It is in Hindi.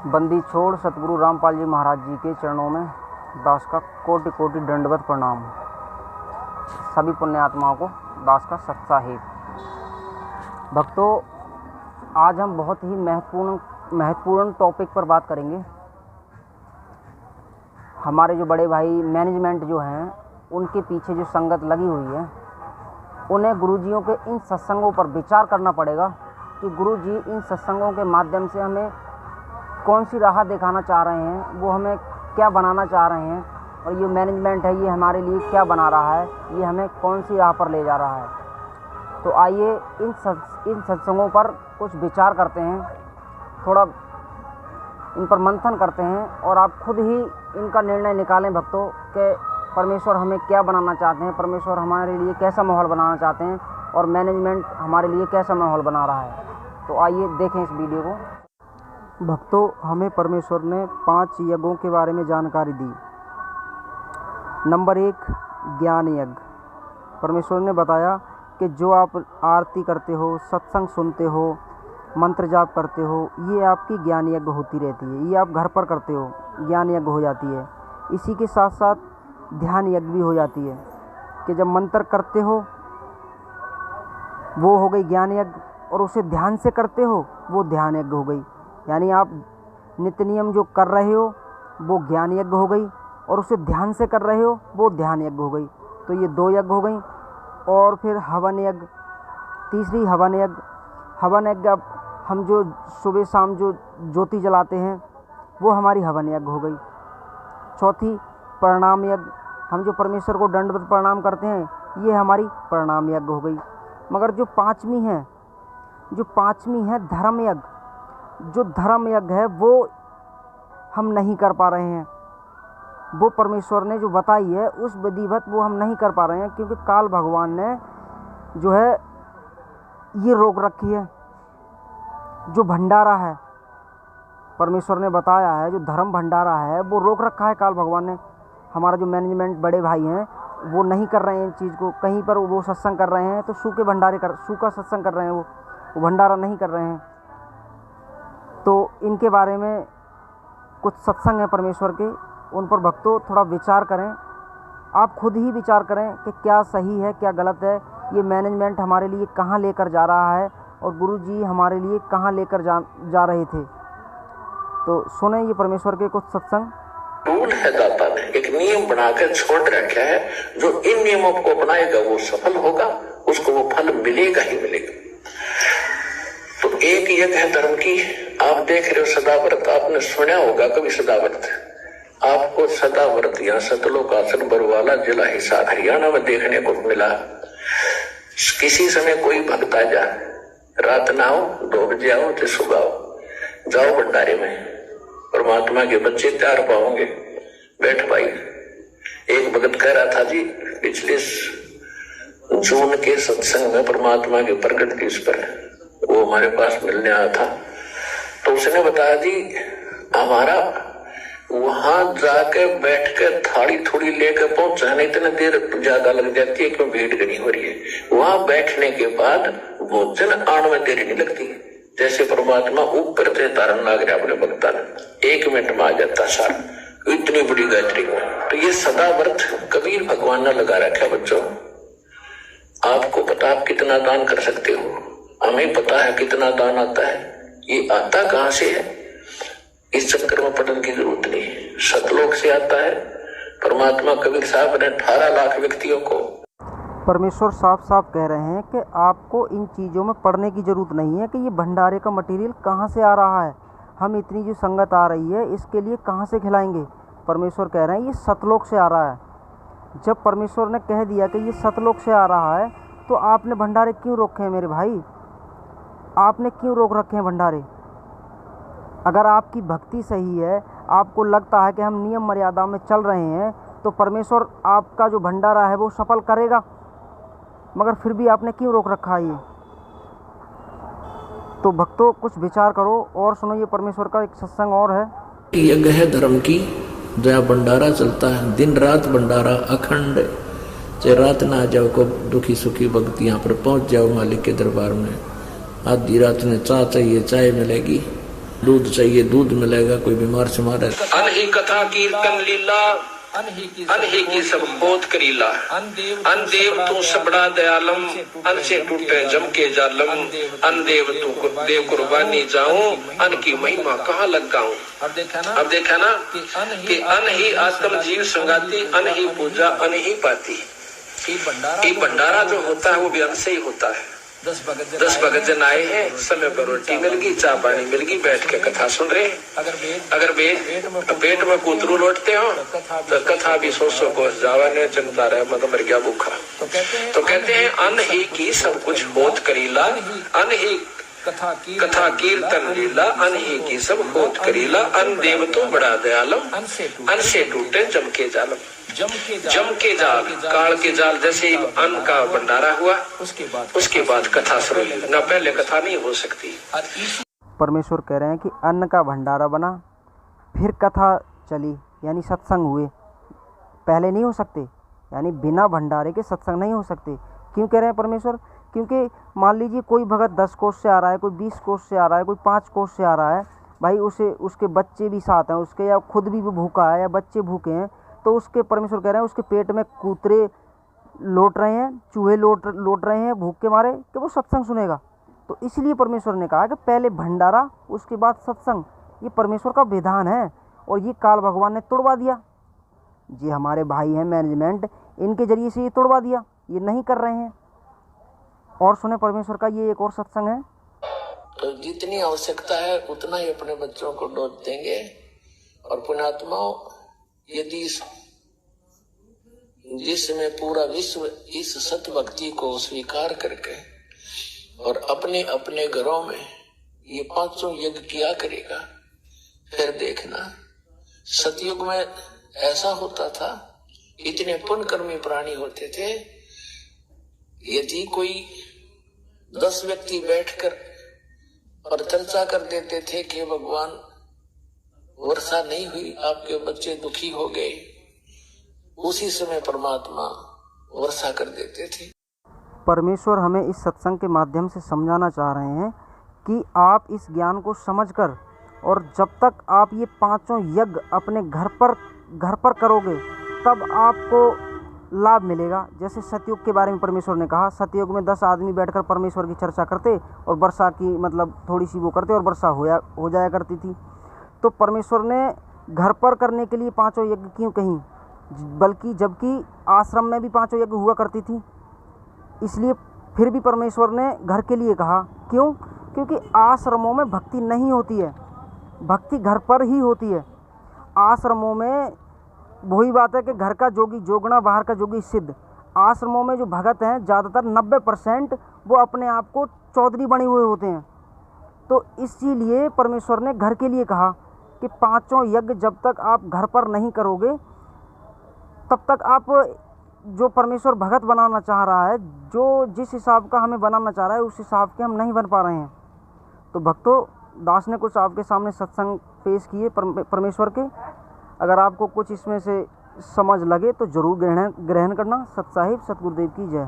बंदी छोड़ सतगुरु रामपाल जी महाराज जी के चरणों में दास का कोटि कोटि दंडवत प्रणाम। सभी पुण्य आत्माओं को दास का सत साहिब। भक्तों, आज हम बहुत ही महत्वपूर्ण टॉपिक पर बात करेंगे। हमारे जो बड़े भाई मैनेजमेंट जो हैं, उनके पीछे जो संगत लगी हुई है, उन्हें गुरुजियों के इन सत्संगों पर विचार करना पड़ेगा कि गुरुजी इन सत्संगों के माध्यम से हमें कौन सी राह दिखाना चाह रहे हैं, वो हमें क्या बनाना चाह रहे हैं, और ये मैनेजमेंट है ये हमारे लिए क्या बना रहा है, ये हमें कौन सी राह पर ले जा रहा है। तो आइए इन सत्संगों पर कुछ विचार करते हैं, थोड़ा इन पर मंथन करते हैं और आप खुद ही इनका निर्णय निकालें भक्तों कि परमेश्वर हमें क्या बनाना चाहते हैं, परमेश्वर हमारे लिए कैसा माहौल बनाना चाहते हैं और मैनेजमेंट हमारे लिए कैसा माहौल बना रहा है। तो आइए देखें इस वीडियो को। भक्तों, हमें परमेश्वर ने 5 यज्ञों के बारे में जानकारी दी। नंबर 1, ज्ञान यज्ञ। परमेश्वर ने बताया कि जो आप आरती करते हो, सत्संग सुनते हो, मंत्र जाप करते हो, ये आपकी ज्ञान यज्ञ होती रहती है। ये आप घर पर करते हो, ज्ञान यज्ञ हो जाती है। इसी के साथ साथ ध्यान यज्ञ भी हो जाती है कि जब मंत्र करते हो वो हो गई ज्ञान यज्ञ, और उसे ध्यान से करते हो वो ध्यान यज्ञ हो गई। यानी आप नित्य नियम जो कर रहे हो वो ज्ञान यज्ञ हो गई, और उसे ध्यान से कर रहे हो वो ध्यान यज्ञ हो गई। तो ये 2 यज्ञ हो गई। और फिर हवन यज्ञ, तीसरी हवन यज्ञ। हवन यज्ञ अब हम जो सुबह शाम जो ज्योति जलाते हैं वो हमारी हवन यज्ञ हो गई। चौथी प्रणाम यज्ञ, हम जो परमेश्वर को दंडवत प्रणाम करते हैं ये हमारी प्रणाम यज्ञ हो गई। मगर जो पांचवी है धर्म यज्ञ, जो धर्म यज्ञ है वो हम नहीं कर पा रहे हैं। वो परमेश्वर ने जो बताई है उस विधिवत वो हम नहीं कर पा रहे हैं, क्योंकि काल भगवान ने जो है ये रोक रखी है। जो भंडारा है, परमेश्वर ने बताया है, जो धर्म भंडारा है वो रोक रखा है काल भगवान ने। हमारा जो मैनेजमेंट बड़े भाई हैं वो नहीं कर रहे हैं इन चीज़ को। कहीं पर वो सत्संग कर रहे हैं तो सूखा सत्संग कर रहे हैं, वो भंडारा नहीं कर रहे हैं। तो इनके बारे में कुछ सत्संग हैं परमेश्वर के, उन पर भक्तों थोड़ा विचार करें। आप खुद ही विचार करें कि क्या सही है क्या गलत है, ये मैनेजमेंट हमारे लिए कहाँ लेकर जा रहा है और गुरुजी हमारे लिए कहाँ लेकर जा रहे थे। तो सुने ये परमेश्वर के कुछ सत्संग। रूल है, दाता ने एक नियम बनाकर छोड़ रखा है, जो इन नियमों को अपनाएगा वो सफल होगा, उसको वो फल मिलेगा ही मिलेगा। तो एक यज्ञ है धर्म की। आप देख रहे हो सदाव्रत, आपने सुना होगा कभी सदाव्रत। आपको सदाव्रत यहाँ सतलोक आसन बरवाला जिला हिसार हरियाणा में देखने को मिला। किसी समय कोई भक्त आ जा, रात ना आओ, 2 बजे आओ तो सुबह आओ, जाओ भंडारे में, परमात्मा के बच्चे तैयार पाओगे। बैठ भाई। एक भगत कह रहा था जी, पिछले जून के सत्संग में परमात्मा के प्रकट दिवस पर वो हमारे पास मिलने आया था। तो उसने बताया जी, हमारा वहां जाके बैठ कर थाली थोड़ी लेकर पहुंचा, नहीं इतने देर ज्यादा लग जाती है क्यों, भीड़ घनी हो रही है। वहां बैठने के बाद भोजन आने में देरी नहीं लगती, जैसे परमात्मा ऊपर से तारण लाग रहा अपने भक्ता ने, 1 मिनट में आ जाता सारा, इतनी बड़ी गायत्री में। तो ये सदा व्रत कबीर भगवान ने लगा रखा है। बच्चों, आपको पता आप कितना दान कर सकते हो, हमें पता है कितना दान आता है। ये आता कहां से है, इस चक्कर में पढ़ने की जरूरत नहीं है, सतलोक से आता है। परमात्मा कबीर साहब ने 18 लाख व्यक्तियों को, परमेश्वर साफ साफ कह रहे हैं कि आपको इन चीज़ों में पढ़ने की ज़रूरत नहीं है कि ये भंडारे का मटेरियल कहाँ से आ रहा है, हम इतनी जो संगत आ रही है इसके लिए कहाँ से खिलाएंगे। परमेश्वर कह रहे हैं ये सतलोक से आ रहा है। जब परमेश्वर ने कह दिया कि ये सतलोक से आ रहा है तो आपने भंडारे क्यों रोके हैं मेरे भाई, आपने क्यों रोक रखे हैं भंडारे। अगर आपकी भक्ति सही है, आपको लगता है कि हम नियम मर्यादा में चल रहे हैं, तो परमेश्वर आपका जो भंडारा है वो सफल करेगा। मगर फिर भी आपने क्यों रोक रखा है ये। तो भक्तों कुछ विचार करो और सुनो, ये परमेश्वर का एक सत्संग और है। यज्ञ है धर्म की, जहाँ भंडारा चलता है, दिन रात भंडारा अखंड। चाहे रात ना आ जाओ को दुखी सुखी भक्त यहाँ पर पहुँच जाओ मालिक के दरबार में। आधी रात में चाय चाहिए चाय मिलेगी, दूध चाहिए दूध मिलेगा, कोई बीमार शुमार है। अनही कथा कीर्तन लीला अनही की सब होत करीला। अन देव तू सबड़ा दयालम अन से टूटे जम के जालम। अन देव तू देव कुर्बानी जाऊं अन की महिमा कहाँ लग गाऊं। अब देखा ना कि अन ही आत्म जीव संगाती अन ही पूजा अन ही पाती। ये भंडारा जो होता है वो भी अन से ही होता है। 10 भगत जन आए हैं, समय पर रोटी मिल गई, चाय पानी मिल गई, बैठ के कथा सुन रहे हैं। अगर पेट में कूतरू लौटते हो तो कथा भी 100 कोस जावा ने चलता रहे, मतलब मर गया भूखा। तो कहते हैं अन ही की सब कुछ होत करीला। अन ही कथा कीर्तन लीला अन ही की सब होत करीला। अन देव तो बड़ा दयालम अन से टूटे जम के जालम। जम के जाल काल के जाल जैसे ही अन्न का भंडारा हुआ उसके बाद कथा शुरू हुई, ना पहले कथा नहीं हो सकती। परमेश्वर कह रहे हैं कि अन्न का भंडारा बना, फिर कथा चली, यानी सत्संग हुए, पहले नहीं हो सकते, यानी बिना भंडारे के सत्संग नहीं हो सकते। क्यों कह रहे हैं परमेश्वर? क्योंकि मान लीजिए कोई भगत 10 कोस से आ रहा है, कोई 20 कोस से आ रहा है, कोई 5 कोस से आ रहा है, भाई उसके बच्चे भी साथ हैं उसके, या खुद भी भूखा है या बच्चे भूखे हैं, तो उसके परमेश्वर कह रहे हैं उसके पेट में कूतरे लौट रहे हैं, चूहे लौट रहे हैं भूख के मारे, कि वो सत्संग सुनेगा। तो इसलिए परमेश्वर ने कहा कि पहले भंडारा उसके बाद सत्संग। ये परमेश्वर का विधान है और ये काल भगवान ने तोड़वा दिया। जी हमारे भाई हैं मैनेजमेंट, इनके जरिए से ये तोड़वा दिया, ये नहीं कर रहे हैं। और सुने परमेश्वर का ये एक और सत्संग है। तो जितनी आवश्यकता है उतना ही अपने बच्चों को डोज देंगे। और पुण्यात्माओं, यदि जिसमें पूरा विश्व इस सत्य भक्ति को स्वीकार करके और अपने अपने घरों में ये 500 यज्ञ किया करेगा, फिर देखना सतयुग में ऐसा होता था, इतने पुण्यकर्मी प्राणी होते थे, यदि कोई 10 व्यक्ति बैठकर और चर्चा कर देते थे कि भगवान वर्षा नहीं हुई, आपके बच्चे दुखी हो गए, उसी समय परमात्मा वर्षा कर देते थे। परमेश्वर हमें इस सत्संग के माध्यम से समझाना चाह रहे हैं कि आप इस ज्ञान को समझकर, और जब तक आप ये 5 यज्ञ अपने घर पर करोगे तब आपको लाभ मिलेगा। जैसे सतयुग के बारे में परमेश्वर ने कहा, सतयुग में 10 आदमी बैठकर परमेश्वर की चर्चा करते और वर्षा की मतलब थोड़ी सी वो करते और वर्षा हो जाया करती थी। तो परमेश्वर ने घर पर करने के लिए 5 यज्ञ क्यों कहीं, बल्कि जबकि आश्रम में भी 5 यज्ञ हुआ करती थी, इसलिए फिर भी परमेश्वर ने घर के लिए कहा। क्यों? क्योंकि आश्रमों में भक्ति नहीं होती है, भक्ति घर पर ही होती है। आश्रमों में वही बात है कि घर का जोगी जोगना, बाहर का जोगी सिद्ध। आश्रमों में जो भगत हैं ज़्यादातर 90% वो अपने आप को चौधरी बने हुए होते हैं। तो इसीलिए परमेश्वर ने घर के लिए कहा कि 5 यज्ञ जब तक आप घर पर नहीं करोगे तब तक आप जो परमेश्वर भगत बनाना चाह रहा है, जो जिस हिसाब का हमें बनाना चाह रहा है, उस हिसाब के हम नहीं बन पा रहे हैं। तो भक्तों, दास ने कुछ आपके सामने सत्संग पेश किए परमेश्वर के। अगर आपको कुछ इसमें से समझ लगे तो ज़रूर ग्रहण करना। सत साहिब सतगुरुदेव की जय।